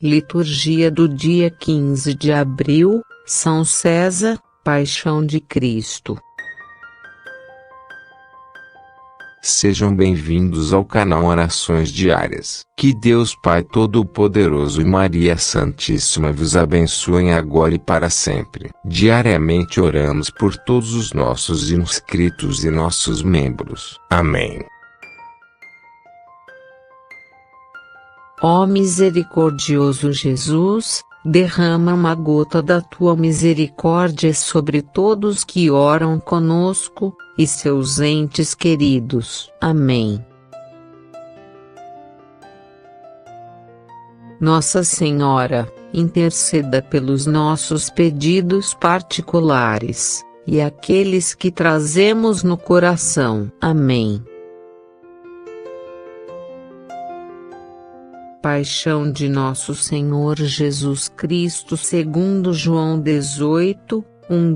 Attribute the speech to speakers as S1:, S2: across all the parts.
S1: Liturgia do dia 15 de abril, São César, Paixão de Cristo.
S2: Sejam bem-vindos ao canal Orações Diárias. Que Deus Pai Todo-Poderoso e Maria Santíssima vos abençoem agora e para sempre. Diariamente oramos por todos os nossos inscritos e nossos membros. Amém.
S1: Ó misericordioso Jesus, derrama uma gota da tua misericórdia sobre todos que oram conosco, e seus entes queridos. Amém. Nossa Senhora, interceda pelos nossos pedidos particulares, e aqueles que trazemos no coração. Amém. Paixão de Nosso Senhor Jesus Cristo segundo João 18,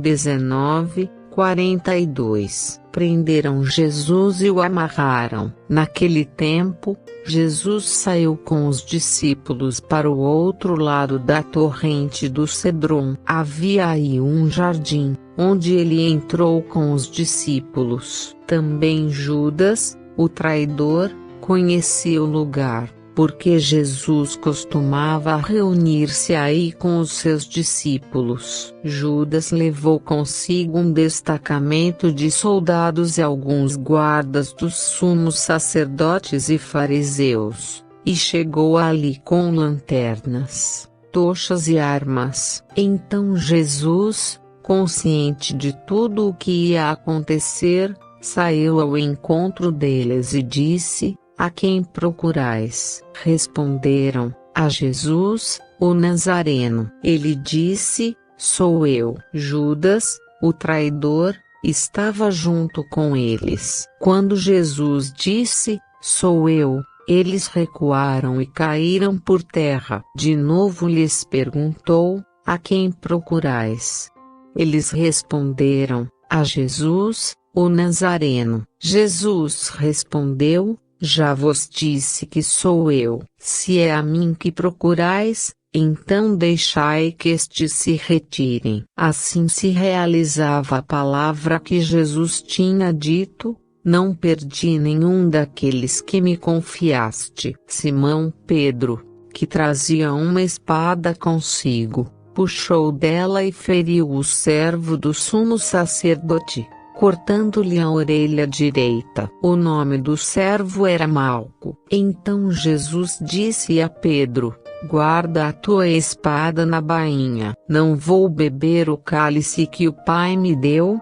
S1: 19, 42. Prenderam Jesus e o amarraram. Naquele tempo, Jesus saiu com os discípulos para o outro lado da torrente do Cedron. Havia aí um jardim, onde ele entrou com os discípulos. Também Judas, o traidor, conhecia o lugar, porque Jesus costumava reunir-se aí com os seus discípulos. Judas levou consigo um destacamento de soldados e alguns guardas dos sumos sacerdotes e fariseus, e chegou ali com lanternas, tochas e armas. Então Jesus, consciente de tudo o que ia acontecer, saiu ao encontro deles e disse: "A quem procurais?" Responderam: "A Jesus, o Nazareno." Ele disse: "Sou eu." Judas, o traidor, estava junto com eles. Quando Jesus disse: "Sou eu", eles recuaram e caíram por terra. De novo lhes perguntou: "A quem procurais?" Eles responderam: "A Jesus, o Nazareno." Jesus respondeu: "Já vos disse que sou eu. Se é a mim que procurais, então deixai que estes se retirem." Assim se realizava a palavra que Jesus tinha dito: "Não perdi nenhum daqueles que me confiaste." Simão Pedro, que trazia uma espada consigo, puxou dela e feriu o servo do sumo sacerdote, cortando-lhe a orelha direita. O nome do servo era Malco. Então Jesus disse a Pedro: "Guarda a tua espada na bainha. Não vou beber o cálice que o Pai me deu?"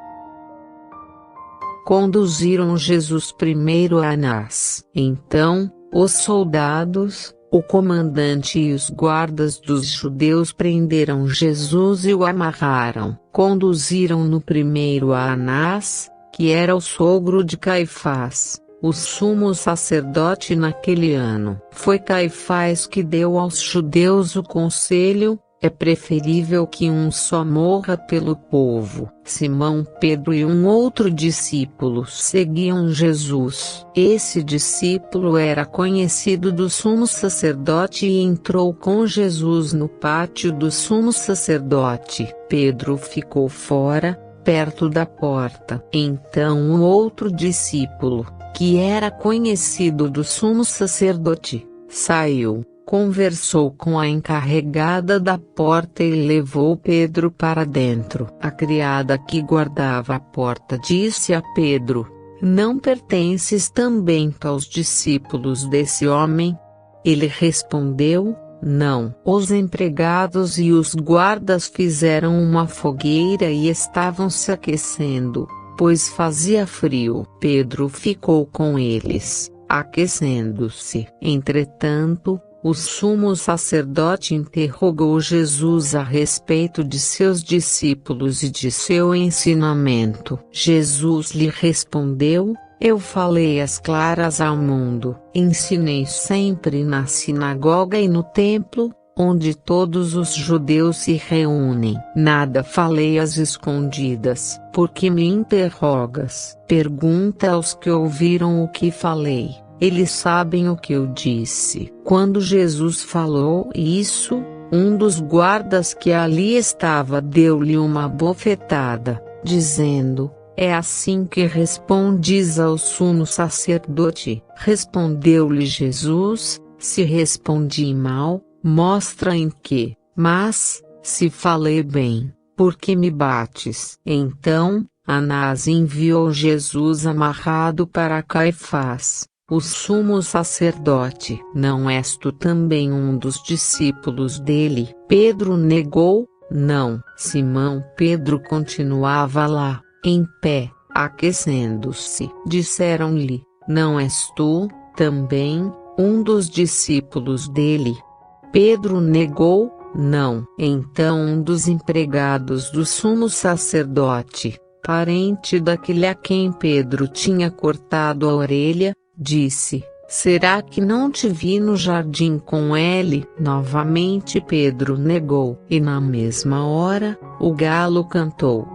S1: Conduziram Jesus primeiro a Anás. Então, os soldados, o comandante e os guardas dos judeus prenderam Jesus e o amarraram. Conduziram-no primeiro a Anás, que era o sogro de Caifás, o sumo sacerdote naquele ano. Foi Caifás que deu aos judeus o conselho: "É preferível que um só morra pelo povo." Simão Pedro e um outro discípulo seguiam Jesus. Esse discípulo era conhecido do sumo sacerdote e entrou com Jesus no pátio do sumo sacerdote. Pedro ficou fora, perto da porta. Então o outro discípulo, que era conhecido do sumo sacerdote, saiu, conversou com a encarregada da porta e levou Pedro para dentro. A criada que guardava a porta disse a Pedro: "Não pertences também aos discípulos desse homem?" Ele respondeu: "Não." Os empregados e os guardas fizeram uma fogueira e estavam se aquecendo, pois fazia frio. Pedro ficou com eles, aquecendo-se. Entretanto, o sumo sacerdote interrogou Jesus a respeito de seus discípulos e de seu ensinamento. Jesus lhe respondeu: "Eu falei às claras ao mundo. Ensinei sempre na sinagoga e no templo, onde todos os judeus se reúnem. Nada falei às escondidas. Por que me interrogas? Pergunta aos que ouviram o que falei. eles sabem o que eu disse. Quando Jesus falou isso, um dos guardas que ali estava deu-lhe uma bofetada, dizendo: é assim que respondes ao sumo sacerdote? Respondeu-lhe Jesus: se respondi mal, mostra em que, mas, se falei bem, por que me bates? Então, Anás enviou Jesus amarrado para Caifás, o sumo sacerdote. Não és tu também um dos discípulos dele? Pedro negou: não. Simão Pedro continuava lá, em pé, aquecendo-se. Disseram-lhe: não és tu, também, um dos discípulos dele? Pedro negou: não. Então um dos empregados do sumo sacerdote, parente daquele a quem Pedro tinha cortado a orelha, disse: será que não te vi no jardim com ele? Novamente Pedro negou. E na mesma hora, o galo cantou.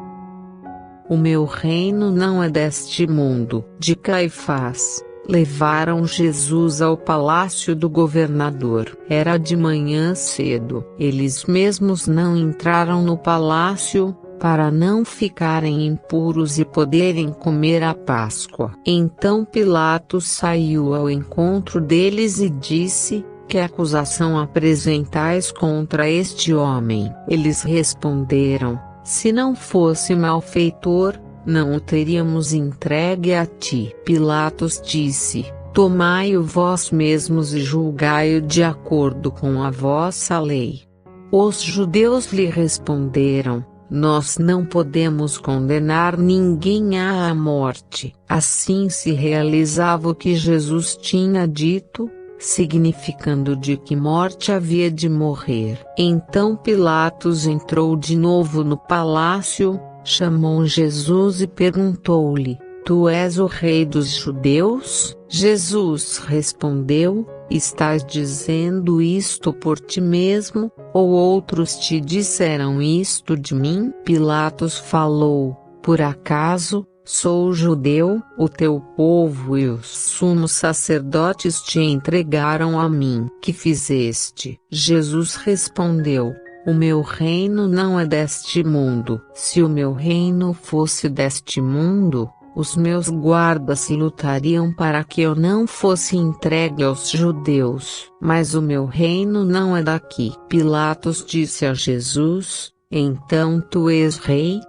S1: O meu reino não é deste mundo. De Caifás, levaram Jesus ao palácio do governador. Era de manhã cedo. Eles mesmos não entraram no palácio, para não ficarem impuros e poderem comer a Páscoa. Então Pilatos saiu ao encontro deles e disse: que acusação apresentais contra este homem? Eles responderam: se não fosse malfeitor, não o teríamos entregue a ti. Pilatos disse: tomai-o vós mesmos e julgai-o de acordo com a vossa lei. Os judeus lhe responderam: nós não podemos condenar ninguém à morte. Assim se realizava o que Jesus tinha dito, significando de que morte havia de morrer. Então Pilatos entrou de novo no palácio, chamou Jesus e perguntou-lhe: tu és o rei dos judeus? Jesus respondeu: estás dizendo isto por ti mesmo, ou outros te disseram isto de mim? Pilatos falou: por acaso sou judeu? O teu povo e os sumos sacerdotes te entregaram a mim. Que fizeste? Jesus respondeu: o meu reino não é deste mundo. Se o meu reino fosse deste mundo, os meus guardas lutariam para que eu não fosse entregue aos judeus. Mas o meu reino não é daqui. Pilatos disse a Jesus: então tu és rei?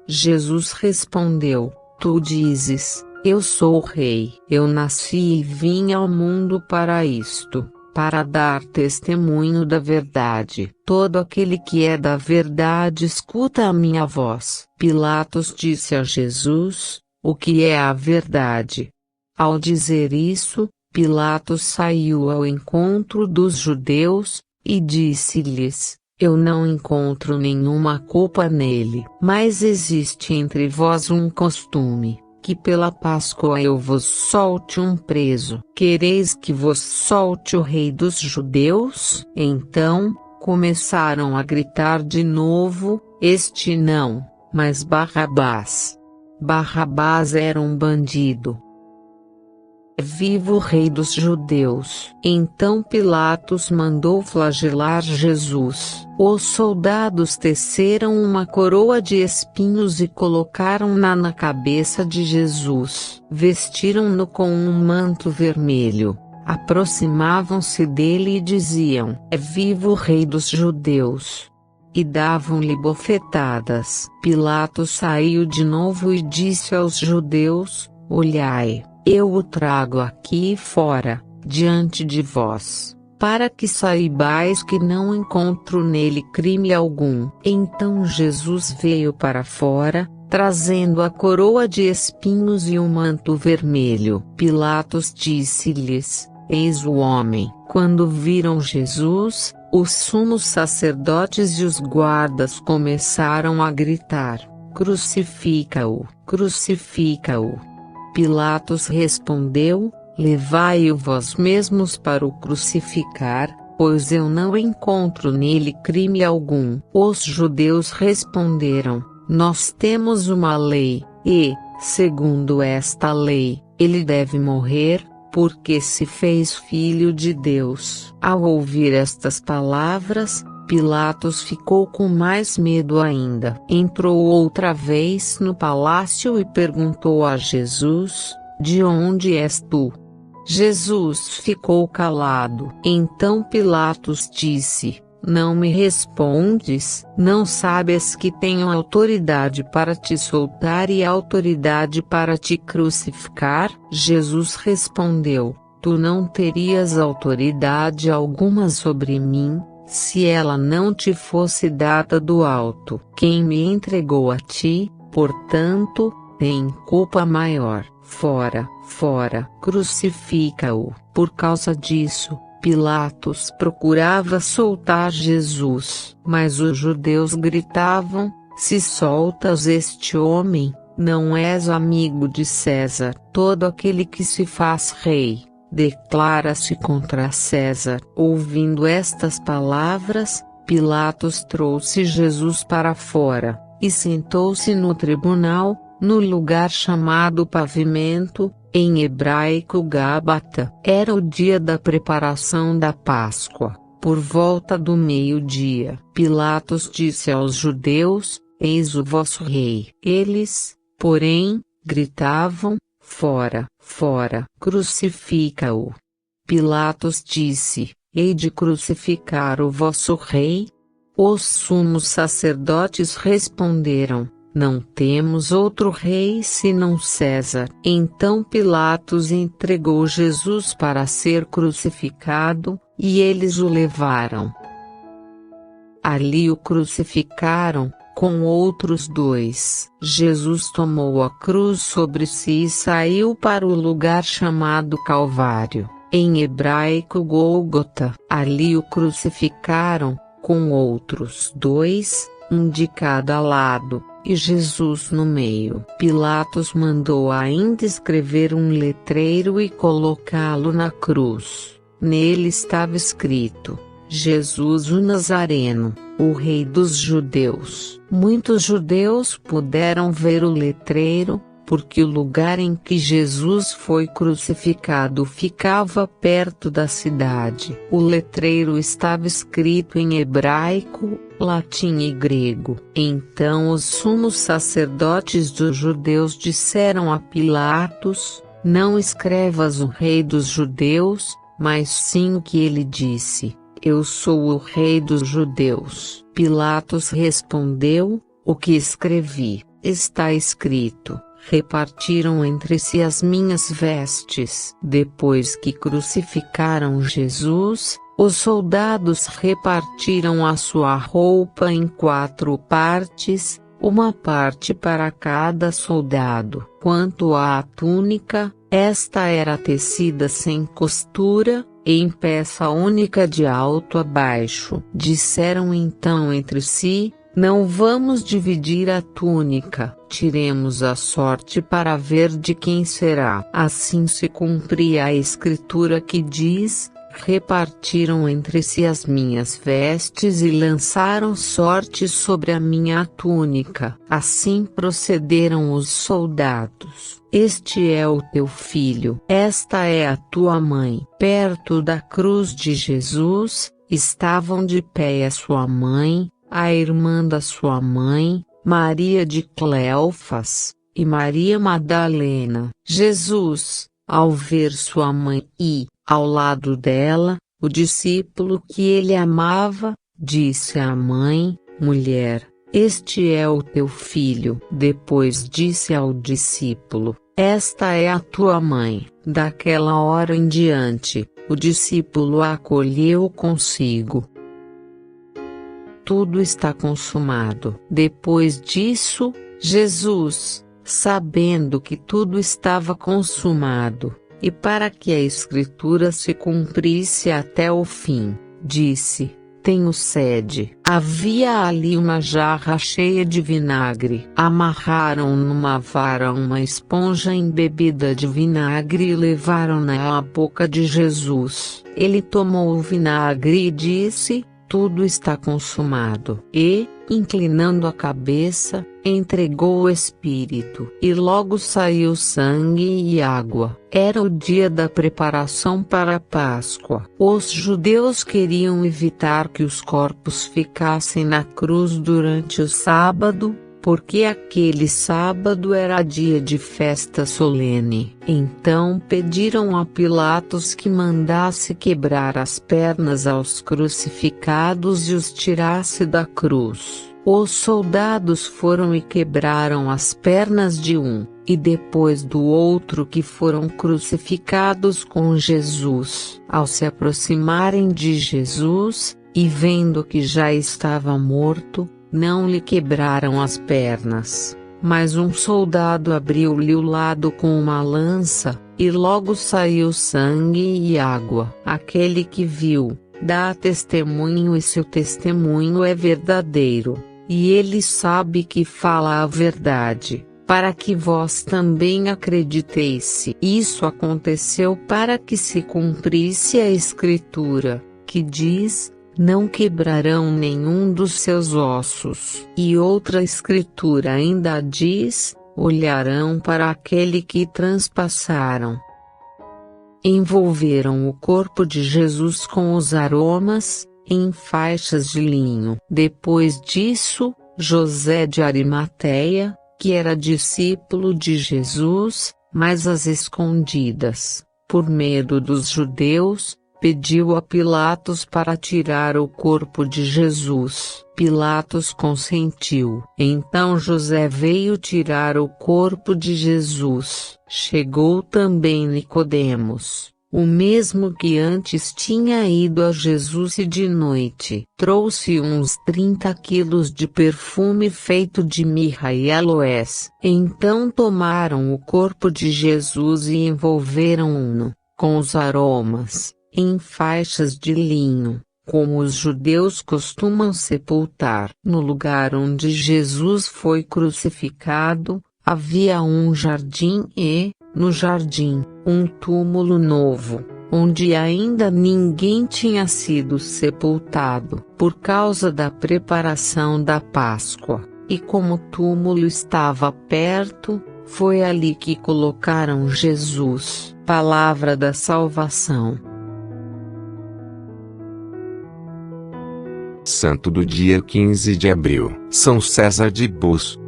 S1: Jesus respondeu: tu dizes, eu sou rei. Eu nasci e vim ao mundo para isto, para dar testemunho da verdade. Todo aquele que é da verdade escuta a minha voz. Pilatos disse a Jesus: o que é a verdade? Ao dizer isso, Pilatos saiu ao encontro dos judeus, e disse-lhes: eu não encontro nenhuma culpa nele. Mas existe entre vós um costume, que pela Páscoa eu vos solte um preso. Quereis que vos solte o rei dos judeus? Então, começaram a gritar de novo: este não, mas Barrabás. Barrabás era um bandido. Viva o rei dos judeus! Então Pilatos mandou flagelar Jesus. Os soldados teceram uma coroa de espinhos e colocaram-na na cabeça de Jesus. Vestiram-no com um manto vermelho. Aproximavam-se dele e diziam: viva o rei dos judeus! E davam-lhe bofetadas. Pilatos saiu de novo e disse aos judeus: olhai, eu o trago aqui fora, diante de vós, para que saibais que não encontro nele crime algum. Então Jesus veio para fora, trazendo a coroa de espinhos e o manto vermelho. Pilatos disse-lhes: eis o homem. Quando viram Jesus, os sumos sacerdotes e os guardas começaram a gritar: crucifica-o, crucifica-o. Pilatos respondeu: levai-o vós mesmos para o crucificar, pois eu não encontro nele crime algum. Os judeus responderam: nós temos uma lei, e, segundo esta lei, ele deve morrer, porque se fez filho de Deus. Ao ouvir estas palavras, Pilatos ficou com mais medo ainda. Entrou outra vez no palácio e perguntou a Jesus: de onde és tu? Jesus ficou calado. Então Pilatos disse: não me respondes? Não sabes que tenho autoridade para te soltar e autoridade para te crucificar? Jesus respondeu: tu não terias autoridade alguma sobre mim, se ela não te fosse dada do alto. Quem me entregou a ti, portanto, tem culpa maior. Fora, fora, crucifica-o. Por causa disso, Pilatos procurava soltar Jesus, mas os judeus gritavam: se soltas este homem, não és amigo de César. Todo aquele que se faz rei, declara-se contra César. Ouvindo estas palavras, Pilatos trouxe Jesus para fora, e sentou-se no tribunal, no lugar chamado Pavimento, em hebraico Gábata. Era o dia da preparação da Páscoa. Por volta do meio-dia, Pilatos disse aos judeus: eis o vosso rei. Eles, porém, gritavam: fora, fora, crucifica-o. Pilatos disse: hei de crucificar o vosso rei? Os sumos sacerdotes responderam: não temos outro rei senão César. Então Pilatos entregou Jesus para ser crucificado, e eles o levaram. Ali o crucificaram, com outros dois. Jesus tomou a cruz sobre si e saiu para o lugar chamado Calvário, em hebraico Gólgota. Ali o crucificaram, com outros dois, um de cada lado, e Jesus no meio. Pilatos mandou ainda escrever um letreiro e colocá-lo na cruz. Nele estava escrito: Jesus o Nazareno, o Rei dos Judeus. Muitos judeus puderam ver o letreiro, porque o lugar em que Jesus foi crucificado ficava perto da cidade. O letreiro estava escrito em hebraico, latim e grego. Então os sumos sacerdotes dos judeus disseram a Pilatos: não escrevas o Rei dos Judeus, mas sim o que ele disse: eu sou o Rei dos Judeus. Pilatos respondeu: o que escrevi, está escrito. Repartiram entre si as minhas vestes. Depois que crucificaram Jesus, os soldados repartiram a sua roupa em 4 partes, uma parte para cada soldado. Quanto à túnica, esta era tecida sem costura, em peça única de alto a baixo. Disseram então entre si: não vamos dividir a túnica, tiremos a sorte para ver de quem será. Assim se cumpria a escritura que diz: repartiram entre si as minhas vestes e lançaram sorte sobre a minha túnica. Assim procederam os soldados. Este é o teu filho, esta é a tua mãe. Perto da cruz de Jesus, estavam de pé a sua mãe, a irmã da sua mãe, Maria de Cleofas, e Maria Madalena. Jesus, ao ver sua mãe e, ao lado dela, o discípulo que ele amava, disse à mãe: mulher, este é o teu filho. Depois disse ao discípulo: esta é a tua mãe. Daquela hora em diante, o discípulo a acolheu consigo. Tudo está consumado. Depois disso, Jesus, sabendo que tudo estava consumado, e para que a Escritura se cumprisse até o fim, disse: tenho sede. Havia ali uma jarra cheia de vinagre. Amarraram numa vara uma esponja embebida de vinagre e levaram-na à boca de Jesus. Ele tomou o vinagre e disse: tudo está consumado. E, inclinando a cabeça, entregou o Espírito. E logo saiu sangue e água. Era o dia da preparação para a Páscoa. Os judeus queriam evitar que os corpos ficassem na cruz durante o sábado, porque aquele sábado era dia de festa solene. Então pediram a Pilatos que mandasse quebrar as pernas aos crucificados e os tirasse da cruz. Os soldados foram e quebraram as pernas de um, e depois do outro, que foram crucificados com Jesus. Ao se aproximarem de Jesus, e vendo que já estava morto, não lhe quebraram as pernas, mas um soldado abriu-lhe o lado com uma lança, e logo saiu sangue e água. Aquele que viu, dá testemunho, e seu testemunho é verdadeiro, e ele sabe que fala a verdade, para que vós também acrediteis. Isso aconteceu para que se cumprisse a Escritura, que diz: não quebrarão nenhum dos seus ossos. E outra escritura ainda diz: olharão para aquele que transpassaram. Envolveram o corpo de Jesus com os aromas, em faixas de linho. Depois disso, José de Arimateia, que era discípulo de Jesus, mas às escondidas, por medo dos judeus, pediu a Pilatos para tirar o corpo de Jesus. Pilatos consentiu. Então José veio tirar o corpo de Jesus. Chegou também Nicodemos, o mesmo que antes tinha ido a Jesus, e de noite trouxe uns 30 quilos de perfume feito de mirra e aloés. Então tomaram o corpo de Jesus e envolveram-no com os aromas, em faixas de linho, como os judeus costumam sepultar. No lugar onde Jesus foi crucificado, havia um jardim e, no jardim, um túmulo novo, onde ainda ninguém tinha sido sepultado, por causa da preparação da Páscoa. E como o túmulo estava perto, foi ali que colocaram Jesus. Palavra da salvação.
S2: Santo do dia 15 de abril, São César de Bus.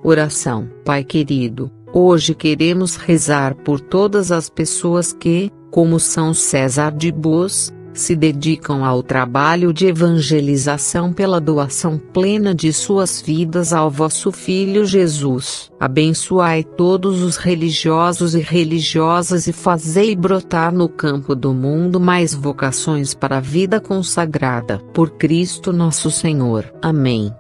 S1: Oração. Pai querido, hoje queremos rezar por todas as pessoas que, como São César de Bus, se dedicam ao trabalho de evangelização pela doação plena de suas vidas ao vosso Filho Jesus. Abençoai todos os religiosos e religiosas e fazei brotar no campo do mundo mais vocações para a vida consagrada. Por Cristo nosso Senhor. Amém.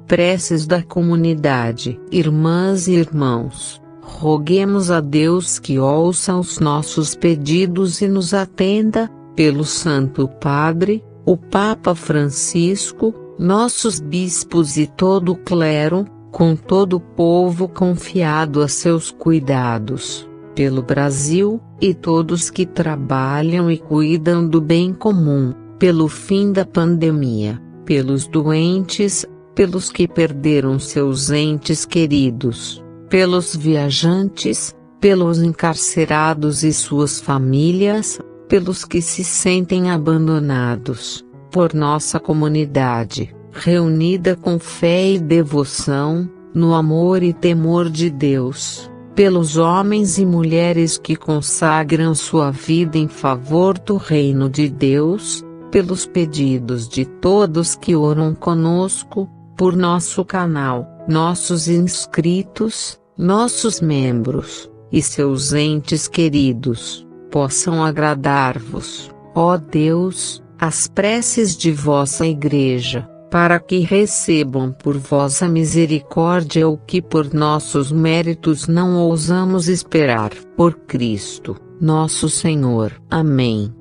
S1: Preces da comunidade. Irmãs e irmãos, roguemos a Deus que ouça os nossos pedidos e nos atenda, pelo Santo Padre, o Papa Francisco, nossos bispos e todo o clero, com todo o povo confiado a seus cuidados, pelo Brasil, e todos que trabalham e cuidam do bem comum, pelo fim da pandemia, pelos doentes, pelos que perderam seus entes queridos, pelos viajantes, pelos encarcerados e suas famílias, pelos que se sentem abandonados, por nossa comunidade, reunida com fé e devoção, no amor e temor de Deus, pelos homens e mulheres que consagram sua vida em favor do reino de Deus, pelos pedidos de todos que oram conosco, por nosso canal, nossos inscritos, nossos membros, e seus entes queridos, possam agradar-vos, ó Deus, as preces de vossa Igreja, para que recebam por vossa misericórdia o que por nossos méritos não ousamos esperar. Por Cristo, nosso Senhor. Amém.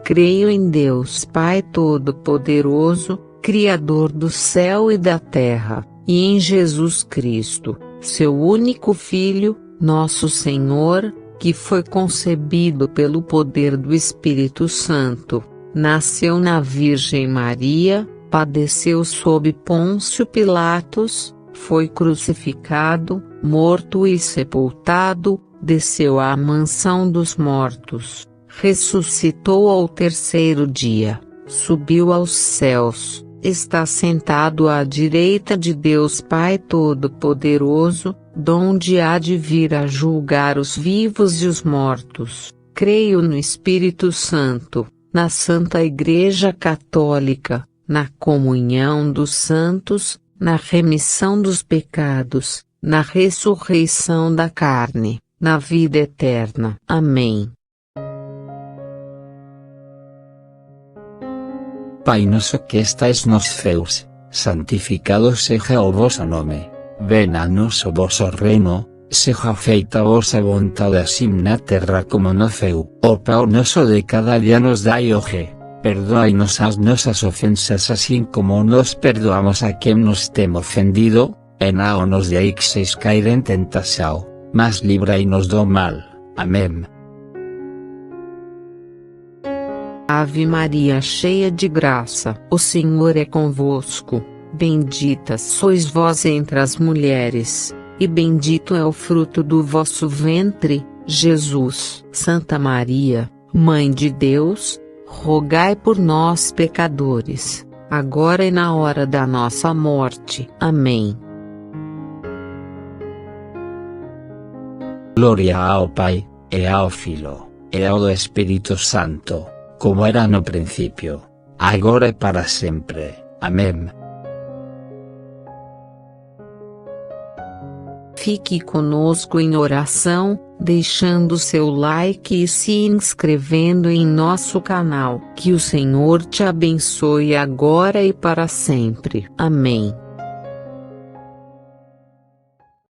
S1: Creio em Deus Pai Todo-Poderoso, Criador do céu e da terra, e em Jesus Cristo, seu único Filho, nosso Senhor, que foi concebido pelo poder do Espírito Santo, nasceu na Virgem Maria, padeceu sob Pôncio Pilatos, foi crucificado, morto e sepultado, desceu à mansão dos mortos, ressuscitou ao terceiro dia, subiu aos céus, está sentado à direita de Deus Pai Todo-Poderoso, donde há de vir a julgar os vivos e os mortos. Creio no Espírito Santo, na Santa Igreja Católica, na comunhão dos santos, na remissão dos pecados, na ressurreição da carne, na vida eterna. Amém.
S3: Pai nosso que estais nos céus, santificado seja o vosso nome. Venha a nós o vosso reino, seja feita a vossa vontade assim na terra como no céu. O pão nosso de cada dia nos dai hoje. Perdoai-nos as nossas ofensas assim como nos perdoamos a quem nos tem ofendido, e não nos deixeis cair em tentação, mas livrai-nos do mal. Amém.
S1: Ave Maria, cheia de graça, o Senhor é convosco. Bendita sois vós entre as mulheres, e bendito é o fruto do vosso ventre, Jesus. Santa Maria, Mãe de Deus, rogai por nós pecadores, agora e na hora da nossa morte. Amém.
S3: Glória ao Pai, e ao Filho, e ao Espírito Santo, como era no princípio, agora e para sempre. Amém.
S1: Fique conosco em oração, deixando seu like e se inscrevendo em nosso canal. Que o Senhor te abençoe agora e para sempre. Amém.